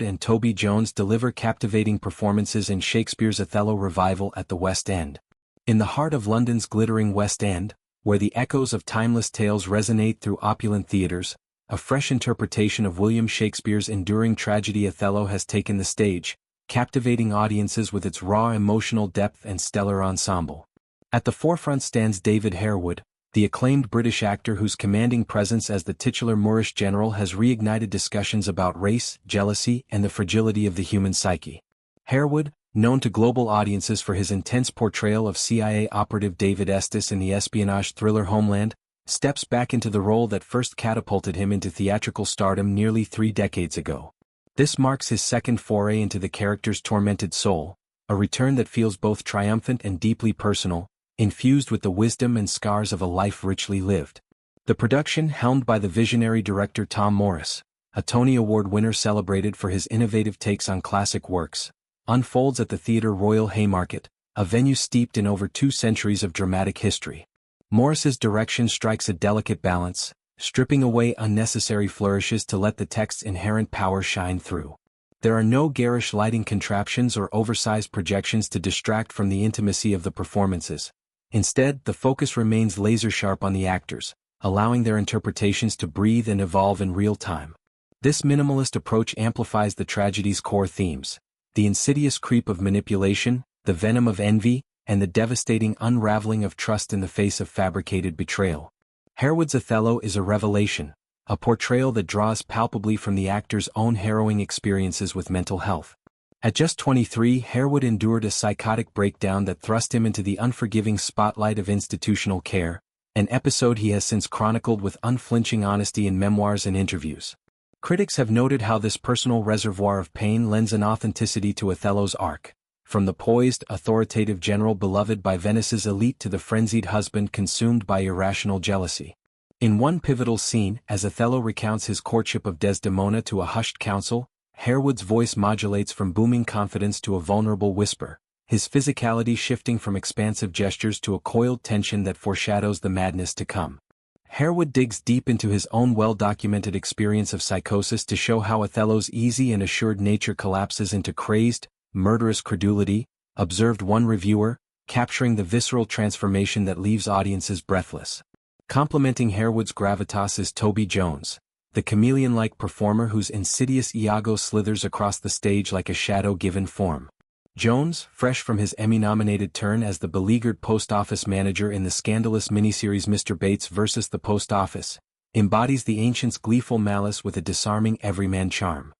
and Toby Jones deliver captivating performances in Shakespeare's Othello revival at the West End. In the heart of London's glittering West End, where the echoes of timeless tales resonate through opulent theatres, a fresh interpretation of William Shakespeare's enduring tragedy Othello has taken the stage, captivating audiences with its raw emotional depth and stellar ensemble. At the forefront stands David Harewood, the acclaimed British actor whose commanding presence as the titular Moorish general has reignited discussions about race, jealousy, and the fragility of the human psyche. Harewood, known to global audiences for his intense portrayal of CIA operative David Estes in the espionage thriller Homeland, steps back into the role that first catapulted him into theatrical stardom nearly 3 decades ago. This marks his second foray into the character's tormented soul, a return that feels both triumphant and deeply personal, infused with the wisdom and scars of a life richly lived. The production, helmed by the visionary director Tom Morris, a Tony Award winner celebrated for his innovative takes on classic works, unfolds at the Theatre Royal Haymarket, a venue steeped in over 2 centuries of dramatic history. Morris's direction strikes a delicate balance, stripping away unnecessary flourishes to let the text's inherent power shine through. There are no garish lighting contraptions or oversized projections to distract from the intimacy of the performances. Instead, the focus remains laser-sharp on the actors, allowing their interpretations to breathe and evolve in real time. This minimalist approach amplifies the tragedy's core themes: the insidious creep of manipulation, the venom of envy, and the devastating unraveling of trust in the face of fabricated betrayal. Harewood's Othello is a revelation, a portrayal that draws palpably from the actor's own harrowing experiences with mental health. At just 23, Harewood endured a psychotic breakdown that thrust him into the unforgiving spotlight of institutional care, an episode he has since chronicled with unflinching honesty in memoirs and interviews. Critics have noted how this personal reservoir of pain lends an authenticity to Othello's arc, from the poised, authoritative general beloved by Venice's elite to the frenzied husband consumed by irrational jealousy. In one pivotal scene, as Othello recounts his courtship of Desdemona to a hushed council, Harewood's voice modulates from booming confidence to a vulnerable whisper, his physicality shifting from expansive gestures to a coiled tension that foreshadows the madness to come. Harewood digs deep into his own well-documented experience of psychosis to show how Othello's easy and assured nature collapses into crazed, murderous credulity, observed one reviewer, capturing the visceral transformation that leaves audiences breathless. Complementing Harewood's gravitas is Toby Jones, the chameleon-like performer whose insidious Iago slithers across the stage like a shadow given form. Jones, fresh from his Emmy-nominated turn as the beleaguered post office manager in the scandalous miniseries Mr. Bates vs. the Post Office, embodies the ancient's gleeful malice with a disarming everyman charm.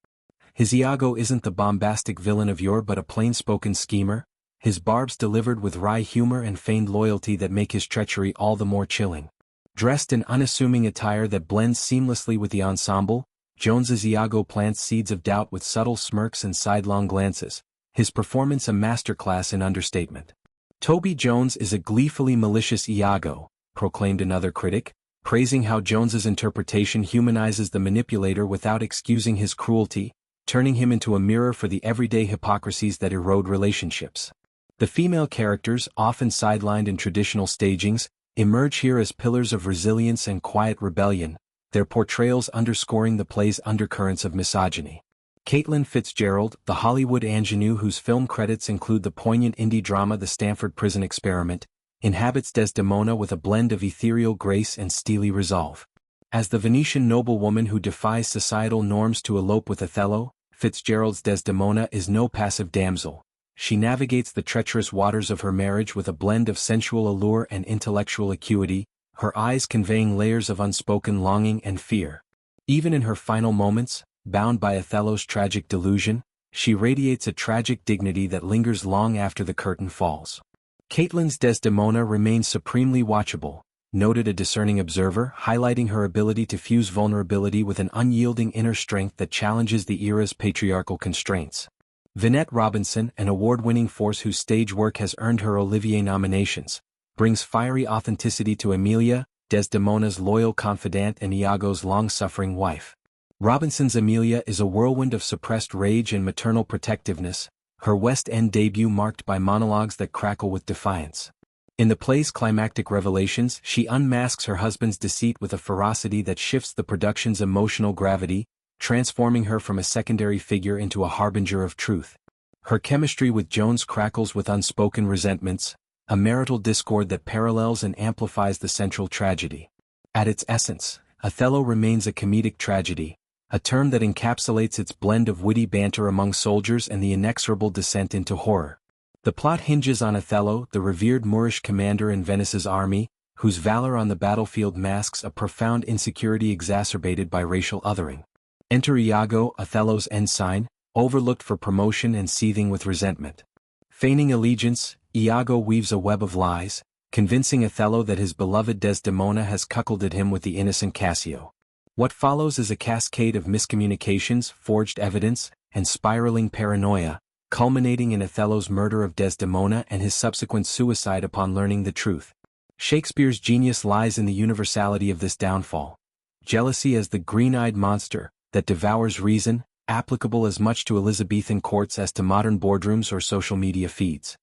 His Iago isn't the bombastic villain of yore but a plain-spoken schemer, his barbs delivered with wry humor and feigned loyalty that make his treachery all the more chilling. Dressed in unassuming attire that blends seamlessly with the ensemble, Jones's Iago plants seeds of doubt with subtle smirks and sidelong glances, his performance a masterclass in understatement. Toby Jones is a gleefully malicious Iago, proclaimed another critic, praising how Jones's interpretation humanizes the manipulator without excusing his cruelty, turning him into a mirror for the everyday hypocrisies that erode relationships. The female characters, often sidelined in traditional stagings, emerge here as pillars of resilience and quiet rebellion, their portrayals underscoring the play's undercurrents of misogyny. Caitlin FitzGerald, the Hollywood ingenue whose film credits include the poignant indie drama The Stanford Prison Experiment, inhabits Desdemona with a blend of ethereal grace and steely resolve. As the Venetian noblewoman who defies societal norms to elope with Othello, FitzGerald's Desdemona is no passive damsel. She navigates the treacherous waters of her marriage with a blend of sensual allure and intellectual acuity, her eyes conveying layers of unspoken longing and fear. Even in her final moments, bound by Othello's tragic delusion, she radiates a tragic dignity that lingers long after the curtain falls. Caitlin's Desdemona remains supremely watchable, noted a discerning observer, highlighting her ability to fuse vulnerability with an unyielding inner strength that challenges the era's patriarchal constraints. Vinette Robinson, an award-winning force whose stage work has earned her Olivier nominations, brings fiery authenticity to Emilia, Desdemona's loyal confidant and Iago's long-suffering wife. Robinson's Emilia is a whirlwind of suppressed rage and maternal protectiveness, her West End debut marked by monologues that crackle with defiance. In the play's climactic revelations, she unmasks her husband's deceit with a ferocity that shifts the production's emotional gravity, transforming her from a secondary figure into a harbinger of truth. Her chemistry with Jones crackles with unspoken resentments, a marital discord that parallels and amplifies the central tragedy. At its essence, Othello remains a comedic tragedy, a term that encapsulates its blend of witty banter among soldiers and the inexorable descent into horror. The plot hinges on Othello, the revered Moorish commander in Venice's army, whose valor on the battlefield masks a profound insecurity exacerbated by racial othering. Enter Iago, Othello's ensign, overlooked for promotion and seething with resentment. Feigning allegiance, Iago weaves a web of lies, convincing Othello that his beloved Desdemona has cuckolded him with the innocent Cassio. What follows is a cascade of miscommunications, forged evidence, and spiraling paranoia, culminating in Othello's murder of Desdemona and his subsequent suicide upon learning the truth. Shakespeare's genius lies in the universality of this downfall. Jealousy as the green-eyed monster that devours reason, applicable as much to Elizabethan courts as to modern boardrooms or social media feeds.